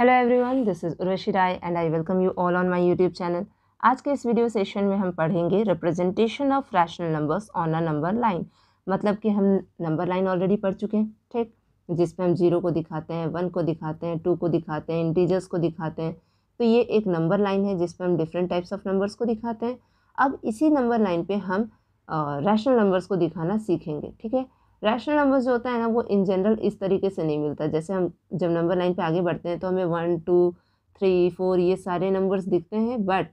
Hello everyone, this is Urvashi Rai and I welcome you all on my YouTube channel. आज के इस video session में हम पढ़ेंगे representation of rational numbers on a number line. मतलब कि हम नंबर लाइन ऑलरेडी पढ़ चुके हैं, ठीक, जिसमें हम 0 को दिखाते हैं, 1 को दिखाते हैं, 2 को दिखाते हैं, इंटीजर्स को दिखाते हैं। तो ये एक नंबर लाइन है जिसमें हम डिफरेंट टाइप्स ऑफ नंबर्स को दिखाते हैं। अब इसी नंबर लाइन पर हम रैशनल नंबर्स को दिखाना सीखेंगे, ठीक है। रैशनल नंबर्स जो होता है ना, वो इन जनरल इस तरीके से नहीं मिलता। जैसे हम जब नंबर लाइन पे आगे बढ़ते हैं तो हमें 1 2 3 4 ये सारे नंबर्स दिखते हैं, बट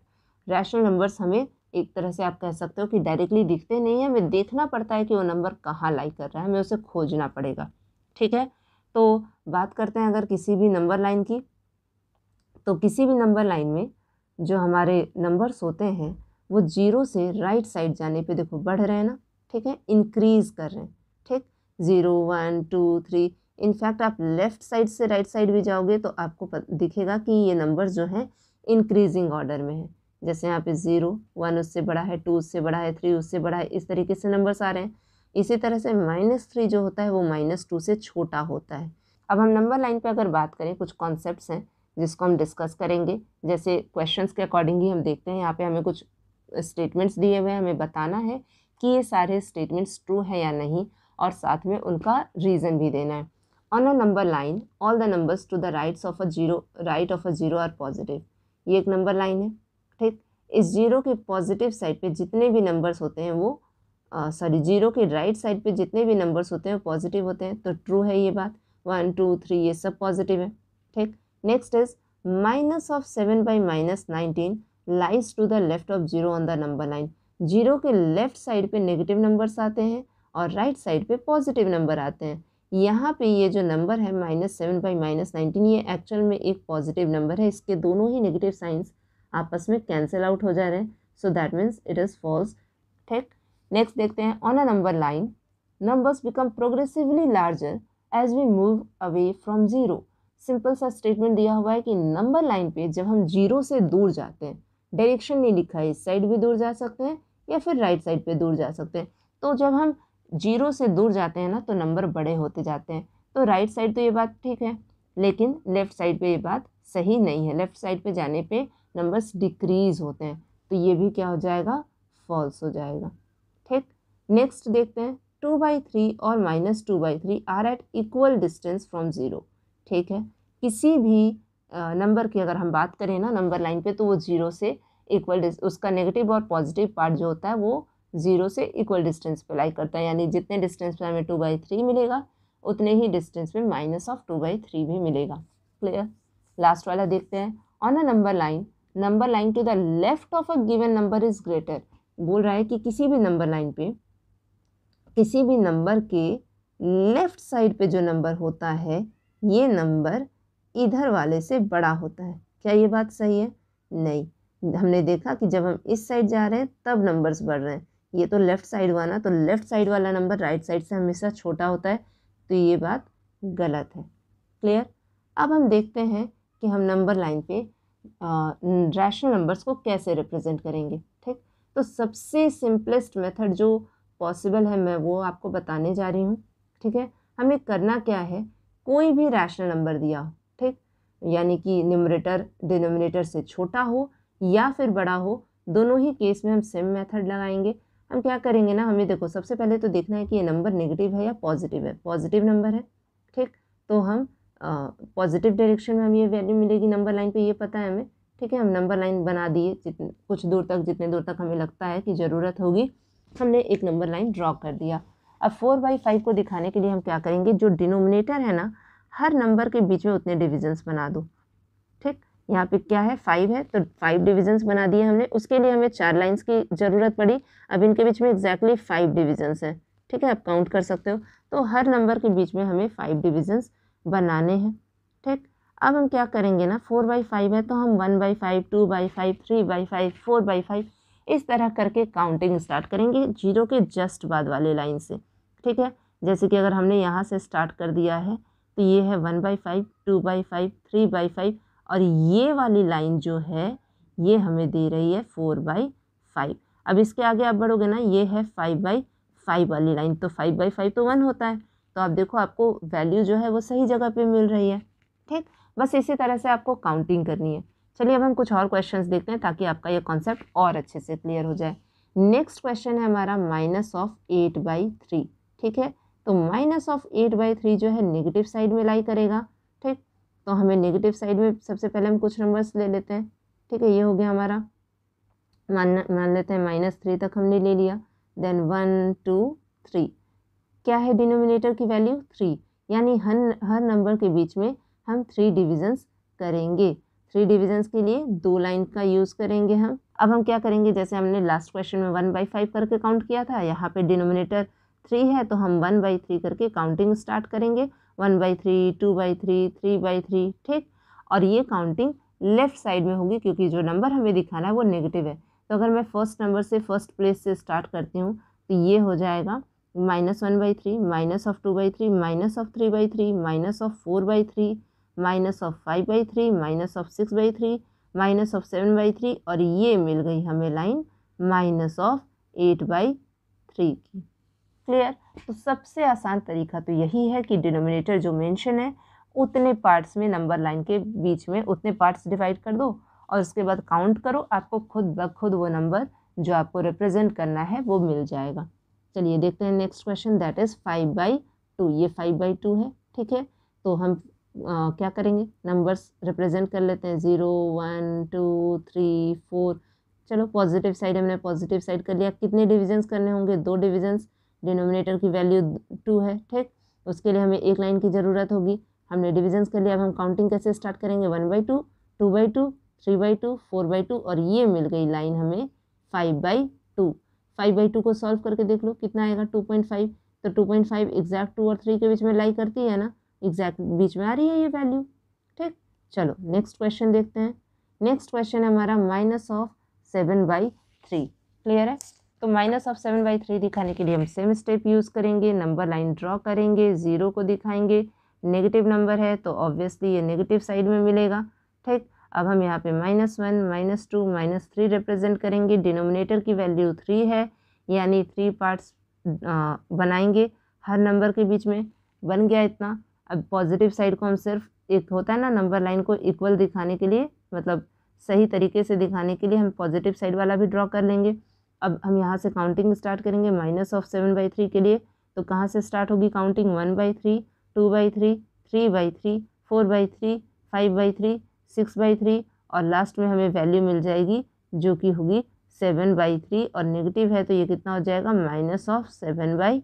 रैशनल नंबर्स हमें एक तरह से आप कह सकते हो कि डायरेक्टली दिखते नहीं हैं। हमें देखना पड़ता है कि वो नंबर कहाँ लाई कर रहा है, हमें उसे खोजना पड़ेगा, ठीक है। तो बात करते हैं अगर किसी भी नंबर लाइन की, तो किसी भी नंबर लाइन में जो हमारे नंबर्स होते हैं वो 0 से राइट साइड जाने पे देखो बढ़ रहे हैं ना, ठीक है, इंक्रीज़ कर रहे हैं, ठीक। 0 1 2 3, इनफैक्ट आप लेफ़्ट साइड से राइट साइड भी जाओगे तो आपको दिखेगा कि ये नंबर जो है इंक्रीजिंग ऑर्डर में है। जैसे यहाँ पे 0 1 उससे बड़ा है, 2 उससे बड़ा है, 3 उससे बड़ा है, इस तरीके से नंबर्स आ रहे हैं। इसी तरह से -3 जो होता है वो -2 से छोटा होता है। अब हम नंबर लाइन पे अगर बात करें, कुछ कॉन्सेप्ट्स हैं जिसको हम डिस्कस करेंगे। जैसे क्वेश्चंस के अकॉर्डिंग ही हम देखते हैं, यहाँ पे हमें कुछ स्टेटमेंट्स दिए हुए हैं, हमें बताना है कि ये सारे स्टेटमेंट्स ट्रू है या नहीं, और साथ में उनका रीज़न भी देना है। On a number line all the numbers to the right of a zero are positive. ये एक नंबर लाइन है, ठीक। इस जीरो के पॉजिटिव साइड पे जितने भी नंबर्स होते हैं वो जीरो के राइट साइड पे जितने भी नंबर्स होते हैं वो पॉजिटिव होते हैं, तो ट्रू है ये बात। 1 2 3 ये सब पॉजिटिव है, ठीक। Next is -7 by -19 lies to the left of 0 on the number line. Zero के लेफ्ट साइड पे नेगेटिव नंबर्स आते हैं और राइट साइड पे पॉजिटिव नंबर आते हैं। यहाँ पे ये जो नंबर है -7 by -19, ये एक्चुअल में एक पॉजिटिव नंबर है। इसके दोनों ही नेगेटिव साइंस आपस में कैंसिल आउट हो जा रहे हैं, so that means it is false, ठीक। नेक्स्ट देखते हैं, on a number line numbers become progressively larger as we move away from zero. Simple सा स्टेटमेंट दिया हुआ है कि नंबर लाइन पे जब हम जीरो से दूर जाते हैं, डायरेक्शन नहीं लिखा है, इस साइड भी दूर जा सकते हैं या फिर राइट साइड पे दूर जा सकते हैं। तो जब हम जीरो से दूर जाते हैं ना तो नंबर बड़े होते जाते हैं। तो राइट साइड तो ये बात ठीक है, लेकिन लेफ़्ट साइड पे ये बात सही नहीं है। लेफ़्ट साइड पे जाने पे नंबर्स डिक्रीज़ होते हैं, तो ये भी क्या हो जाएगा, फॉल्स हो जाएगा, ठीक। नेक्स्ट देखते हैं, 2/3 और -2/3 are at equal distance from zero, ठीक है। किसी भी नंबर की अगर हम बात करें ना नंबर लाइन पे, तो वो 0 से इक्वल उसका नेगेटिव और पॉजिटिव पार्ट जो होता है वो 0 से इक्वल डिस्टेंस पे लाई करता है। यानी जितने डिस्टेंस पे हमें 2/3 मिलेगा उतने ही डिस्टेंस पे -2/3 भी मिलेगा। क्लियर। लास्ट वाला देखते हैं, on a number line to the left of a given number is greater. बोल रहा है कि किसी भी नंबर लाइन पे किसी भी नंबर के लेफ्ट साइड पे जो नंबर होता है ये नंबर इधर वाले से बड़ा होता है। क्या ये बात सही है? नहीं। हमने देखा कि जब हम इस साइड जा रहे हैं तब नंबर्स बढ़ रहे हैं। ये तो लेफ़्ट साइड हुआ ना, तो लेफ़्ट साइड वाला नंबर राइट साइड से हमेशा छोटा होता है, तो ये बात गलत है। क्लियर। अब हम देखते हैं कि हम नंबर लाइन पे रैशनल नंबर्स को कैसे रिप्रेजेंट करेंगे, ठीक। तो सबसे सिंपलेस्ट मेथड जो पॉसिबल है मैं वो आपको बताने जा रही हूँ, ठीक है। हमें करना क्या है, कोई भी रैशनल नंबर दिया हो, ठीक, यानी कि न्यूमरेटर डिनोमिनेटर से छोटा हो या फिर बड़ा हो, दोनों ही केस में हम सेम मेथड लगाएंगे। हम क्या करेंगे ना, हमें देखो सबसे पहले तो देखना है कि ये नंबर नेगेटिव है या पॉजिटिव है। पॉजिटिव नंबर है, ठीक, तो हम पॉजिटिव डायरेक्शन में हमें ये वैल्यू मिलेगी नंबर लाइन पे, ये पता है हमें, ठीक है। हम नंबर लाइन बना दिए, कुछ दूर तक, जितने दूर तक हमें लगता है कि ज़रूरत होगी हमने एक नंबर लाइन ड्रॉ कर दिया। अब 4/5 को दिखाने के लिए हम क्या करेंगे, जो डिनोमिनेटर है ना, हर नंबर के बीच में उतने डिविजन्स बना दो, ठीक। यहाँ पे क्या है, 5 है, तो 5 डिविजन्स बना दिए हमने। उसके लिए हमें 4 लाइंस की ज़रूरत पड़ी। अब इनके बीच में एग्जैक्टली 5 डिविजन्स हैं, ठीक है, आप काउंट कर सकते हो। तो हर नंबर के बीच में हमें 5 डिविजन्स बनाने हैं, ठीक। अब हम क्या करेंगे ना, 4/5 है तो हम 1/5 2/5 3/5 4/5 इस तरह करके काउंटिंग स्टार्ट करेंगे जीरो के जस्ट बाद वाले लाइन से, ठीक है। जैसे कि अगर हमने यहाँ से स्टार्ट कर दिया है तो ये है 1/5 2/5 3/5, और ये वाली लाइन जो है ये हमें दे रही है 4/5। अब इसके आगे आप बढ़ोगे ना, ये है 5/5 वाली लाइन, तो 5/5 तो 1 होता है। तो आप देखो आपको वैल्यू जो है वो सही जगह पे मिल रही है, ठीक। बस इसी तरह से आपको काउंटिंग करनी है। चलिए अब हम कुछ और क्वेश्चंस देखते हैं ताकि आपका ये कॉन्सेप्ट और अच्छे से क्लियर हो जाए। नेक्स्ट क्वेश्चन है हमारा -8/3। ठीक है, तो -8/3 जो है नेगेटिव साइड में लाई करेगा। ठीक, तो हमें नेगेटिव साइड में सबसे पहले हम कुछ नंबर्स ले लेते हैं। ठीक है, ये हो गया हमारा, मान लेते हैं -3 तक हमने ले लिया। देन 1 2 3, क्या है डिनोमिनेटर की वैल्यू 3, यानी हर नंबर के बीच में हम 3 डिविजन्स करेंगे। 3 डिविजन्स के लिए 2 लाइन का यूज़ करेंगे हम। अब हम क्या करेंगे, जैसे हमने लास्ट क्वेश्चन में 1/5 करके काउंट किया था, यहाँ पे डिनोमिनेटर 3 है तो हम 1/3 करके काउंटिंग स्टार्ट करेंगे। 1/3, 2/3, 3/3। ठीक, और ये काउंटिंग लेफ्ट साइड में होगी क्योंकि जो नंबर हमें दिखाना है वो नेगेटिव है। तो अगर मैं फर्स्ट नंबर से फर्स्ट प्लेस से स्टार्ट करती हूँ तो ये हो जाएगा -1/3, -2/3, -3/3, -4/3, -5/3, -6/3, -7/3, और ये मिल गई हमें लाइन -8/3 की। क्लियर? तो सबसे आसान तरीका तो यही है कि डिनोमिनेटर जो मेंशन है उतने पार्ट्स में, नंबर लाइन के बीच में उतने पार्ट्स डिवाइड कर दो और उसके बाद काउंट करो, आपको खुद ब खुद वो नंबर जो आपको रिप्रेजेंट करना है वो मिल जाएगा। चलिए देखते हैं नेक्स्ट क्वेश्चन, दैट इज़ 5/2। ये 5/2 है। ठीक है, तो हम क्या करेंगे, नंबर्स रिप्रेजेंट कर लेते हैं, 0 1 2 3 4। चलो पॉजिटिव साइड हमने पॉजिटिव साइड कर लिया। कितने डिविजन्स करने होंगे, 2 डिविजन्स। डिनोमिनेटर की वैल्यू 2 है। ठीक, उसके लिए हमें एक लाइन की ज़रूरत होगी। हमने डिविजन्स कर लिया, अब हम काउंटिंग कैसे स्टार्ट करेंगे, 1/2, 2/2, 3/2, 4/2, और ये मिल गई लाइन हमें 5/2। 5/2 को सॉल्व करके देख लो कितना आएगा, 2.5। तो 2.5 एग्जैक्ट 2 और 3 के बीच में लाई करती है ना, एग्जैक्ट बीच में आ रही है ये वैल्यू। ठीक, चलो नेक्स्ट क्वेश्चन देखते हैं। नेक्स्ट क्वेश्चन है हमारा -7/3। क्लियर है? तो -7/3 दिखाने के लिए हम सेम स्टेप यूज़ करेंगे, नंबर लाइन ड्रॉ करेंगे, 0 को दिखाएंगे। नेगेटिव नंबर है तो ऑब्वियसली ये नेगेटिव साइड में मिलेगा। ठीक, अब हम यहाँ पे -1, -2, -3 रिप्रेजेंट करेंगे। डिनोमिनेटर की वैल्यू 3 है, यानी 3 पार्ट्स बनाएंगे हर नंबर के बीच में। बन गया इतना। अब पॉजिटिव साइड को हम सिर्फ, एक होता है ना नंबर लाइन को इक्वल दिखाने के लिए, मतलब सही तरीके से दिखाने के लिए हम पॉजिटिव साइड वाला भी ड्रॉ कर लेंगे। अब हम यहाँ से काउंटिंग स्टार्ट करेंगे -7/3 के लिए। तो कहाँ से स्टार्ट होगी काउंटिंग, 1/3, 2/3, 3/3, 4/3, 5/3, 6/3, और लास्ट में हमें वैल्यू मिल जाएगी जो कि होगी 7/3, और नेगेटिव है तो ये कितना हो जाएगा, -7/3।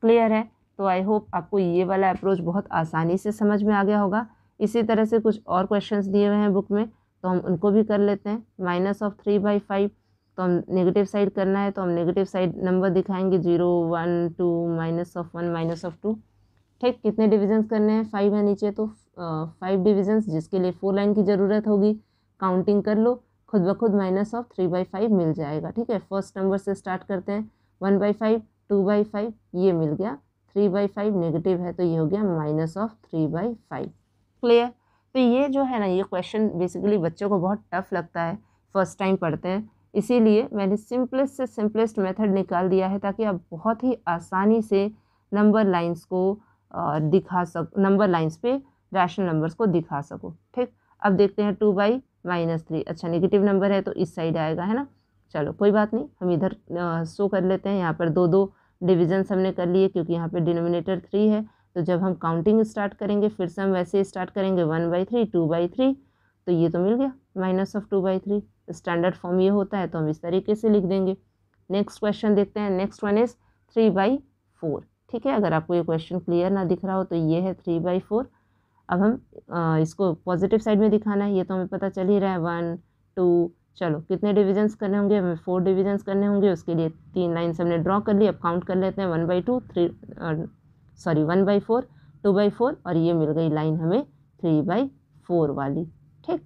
क्लियर है? तो आई होप आपको ये वाला अप्रोच बहुत आसानी से समझ में आ गया होगा। इसी तरह से कुछ और क्वेश्चंस दिए हुए हैं बुक में, तो हम उनको भी कर लेते हैं। -3/5, तो हम नेगेटिव साइड करना है तो हम नेगेटिव साइड नंबर दिखाएंगे, 0 1 2, -1 -2। ठीक, कितने डिविजन्स करने हैं, 5 है नीचे तो 5 डिविजन्स, जिसके लिए 4 लाइन की ज़रूरत होगी। काउंटिंग कर लो, खुद ब खुद -3/5 मिल जाएगा। ठीक है, फर्स्ट नंबर से स्टार्ट करते हैं, 1/5, 2/5, ये मिल गया, 3/5 नेगेटिव है तो ये हो गया -3/5। क्लियर? तो ये जो है ना, ये क्वेश्चन बेसिकली बच्चों को बहुत टफ लगता है, फर्स्ट टाइम पढ़ते हैं, इसीलिए मैंने सिंपलेस्ट से सिंपलेस्ट मेथड निकाल दिया है ताकि आप बहुत ही आसानी से नंबर लाइंस को नंबर लाइंस पे रैशनल नंबर्स को दिखा सको। ठीक, अब देखते हैं 2/-3। अच्छा नेगेटिव नंबर है तो इस साइड आएगा, है ना। चलो कोई बात नहीं, हम इधर शो कर लेते हैं। यहाँ पर 2 डिविजन्स हमने कर लिए क्योंकि यहाँ पे डिनोमिनेटर 3 है। तो जब हम काउंटिंग स्टार्ट करेंगे फिर से हम वैसे ही स्टार्ट करेंगे, 1/3, 2/3, तो ये तो मिल गया -2/3। स्टैंडर्ड फॉर्म ये होता है तो हम इस तरीके से लिख देंगे। नेक्स्ट क्वेश्चन देखते हैं। Next one is 3/4। ठीक है, अगर आपको ये क्वेश्चन क्लियर ना दिख रहा हो तो ये है 3/4। अब हम इसको पॉजिटिव साइड में दिखाना है, ये तो हमें पता चल ही रहा है, 1 2। चलो कितने डिविजन्स करने होंगे, हमें 4 डिविजन्स करने होंगे। उसके लिए 3 लाइन्स हमने ड्रॉ कर ली। अब काउंट कर लेते हैं, 1/4, 2/4, और ये मिल गई लाइन हमें 3/4 वाली। ठीक,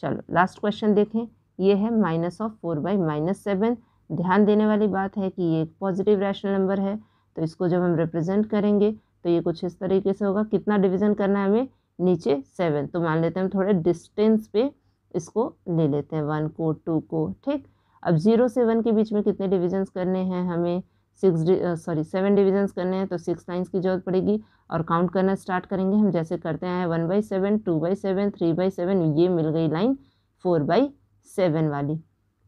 चलो लास्ट क्वेश्चन देखें। ये है -4/-7। ध्यान देने वाली बात है कि ये एक पॉजिटिव रैशनल नंबर है, तो इसको जब हम रिप्रेजेंट करेंगे तो ये कुछ इस तरीके से होगा। कितना डिवीज़न करना है हमें, नीचे 7, तो मान लेते हैं हम थोड़े डिस्टेंस पे इसको ले लेते हैं, 1 को 2 को। ठीक, अब 0 से 1 के बीच में कितने डिविजन्स करने हैं हमें, 7 डिविजन्स करने हैं तो 6 लाइन्स की जरूरत पड़ेगी। और काउंट करना स्टार्ट करेंगे हम जैसे करते हैं 1/7, 2/7, 3/7, ये मिल गई लाइन 4/7 वाली।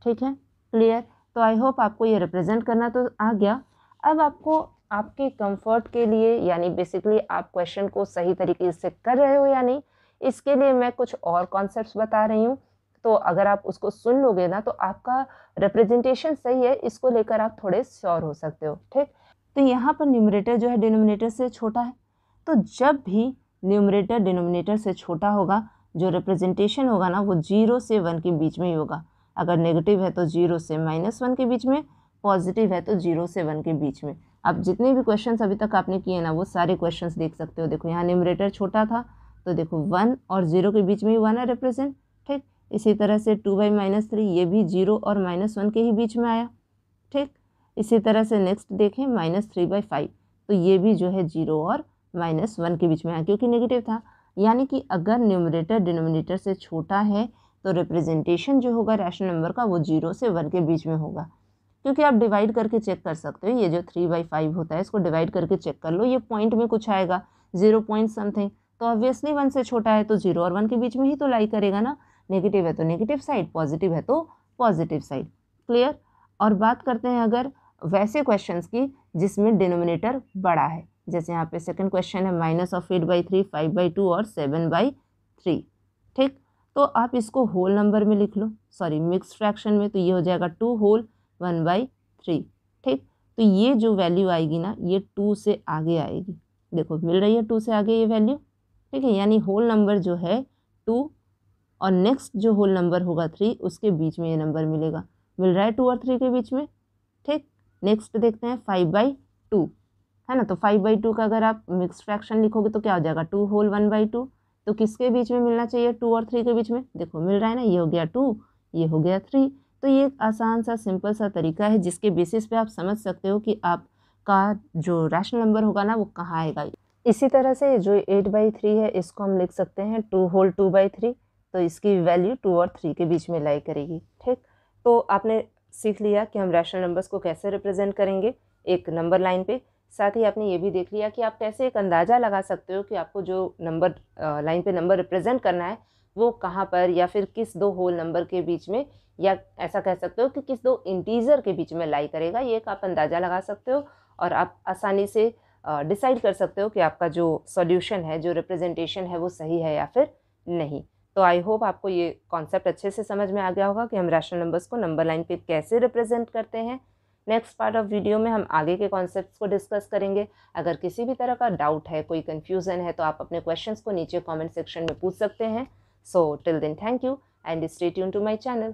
ठीक है, क्लियर। तो आई होप आपको ये रिप्रेजेंट करना तो आ गया। अब आपको आपके कंफर्ट के लिए, यानी बेसिकली आप क्वेश्चन को सही तरीके से कर रहे हो या नहीं, इसके लिए मैं कुछ और कॉन्सेप्ट्स बता रही हूँ। तो अगर आप उसको सुन लोगे ना तो आपका रिप्रेजेंटेशन सही है, इसको लेकर आप थोड़े श्योर हो सकते हो। ठीक, तो यहाँ पर न्यूमरेटर जो है डिनोमिनेटर से छोटा है, तो जब भी न्यूमरेटर डिनोमिनेटर से छोटा होगा, जो रिप्रेजेंटेशन होगा ना वो 0 से 1 के बीच में ही होगा। अगर नेगेटिव है तो 0 से -1 के बीच में, पॉजिटिव है तो 0 से 1 के बीच में। अब जितने भी क्वेश्चंस अभी तक आपने किए ना वो सारे क्वेश्चंस देख सकते हो। देखो यहाँ न्यूमरेटर छोटा था तो देखो 1 और 0 के बीच में ही 1 है रिप्रेजेंट। ठीक, इसी तरह से 2/-3 ये भी 0 और -1 के ही बीच में आया। ठीक, इसी तरह से नेक्स्ट देखें -3/5, तो ये भी जो है 0 और -1 के बीच में आया क्योंकि नेगेटिव था। यानी कि अगर न्यूमरेटर डिनोमिनेटर से छोटा है तो रिप्रेजेंटेशन जो होगा रैशनल नंबर का वो 0 से 1 के बीच में होगा। क्योंकि आप डिवाइड करके चेक कर सकते हो, ये जो 3/5 होता है इसको डिवाइड करके चेक कर लो, ये पॉइंट में कुछ आएगा 0 पॉइंट समथिंग, तो ऑब्वियसली 1 से छोटा है तो 0 और 1 के बीच में ही तो लाई करेगा ना। नेगेटिव है तो नेगेटिव साइड, पॉजिटिव है तो पॉजिटिव साइड। क्लियर। और बात करते हैं अगर वैसे क्वेश्चंस की जिसमें डिनोमिनेटर बड़ा है, जैसे यहाँ पे सेकंड क्वेश्चन है -8/3, 5/2 और 7/3। ठीक, तो आप इसको होल नंबर में लिख लो, सॉरी मिक्स फ्रैक्शन में, तो ये हो जाएगा 2 होल 1/3। ठीक, तो ये जो वैल्यू आएगी ना ये 2 से आगे आएगी। देखो मिल रही है 2 से आगे ये वैल्यू। ठीक है, यानी होल नंबर जो है 2 और नेक्स्ट जो होल नंबर होगा 3 उसके बीच में ये नंबर मिलेगा। मिल रहा है 2 और 3 के बीच में। ठीक, नेक्स्ट देखते हैं 5/2 है ना, तो 5/2 का अगर आप मिक्स फ्रैक्शन लिखोगे तो क्या हो जाएगा 2 होल 1/2, तो किसके बीच में मिलना चाहिए 2 और 3 के बीच में। देखो मिल रहा है ना, ये हो गया 2, ये हो गया 3। तो ये एक आसान सा सिंपल सा तरीका है जिसके बेसिस पे आप समझ सकते हो कि आपका जो रैशनल नंबर होगा ना वो कहाँ आएगा। इसी तरह से जो 8/3 है इसको हम लिख सकते हैं 2 होल 2/3, तो इसकी वैल्यू 2 और 3 के बीच में लाई करेगी। ठीक, तो आपने सीख लिया कि हम रैशनल नंबर्स को कैसे रिप्रेजेंट करेंगे एक नंबर लाइन पे। साथ ही आपने ये भी देख लिया कि आप कैसे एक अंदाज़ा लगा सकते हो कि आपको जो नंबर लाइन पे नंबर रिप्रेजेंट करना है वो कहाँ पर या फिर किस 2 होल नंबर के बीच में, या ऐसा कह सकते हो कि किस 2 इंटीजर के बीच में लाई करेगा। ये एक आप अंदाज़ा लगा सकते हो और आप आसानी से डिसाइड कर सकते हो कि आपका जो सॉल्यूशन है, जो रिप्रेजेंटेशन है वो सही है या फिर नहीं। तो आई होप आपको ये कॉन्सेप्ट अच्छे से समझ में आ गया होगा कि हम रैशनल नंबर्स को नंबर लाइन पे कैसे रिप्रेजेंट करते हैं। नेक्स्ट पार्ट ऑफ वीडियो में हम आगे के कॉन्सेप्ट्स को डिस्कस करेंगे। अगर किसी भी तरह का डाउट है, कोई कन्फ्यूज़न है, तो आप अपने क्वेश्चंस को नीचे कमेंट सेक्शन में पूछ सकते हैं। So till then thank you and stay tune to my channel.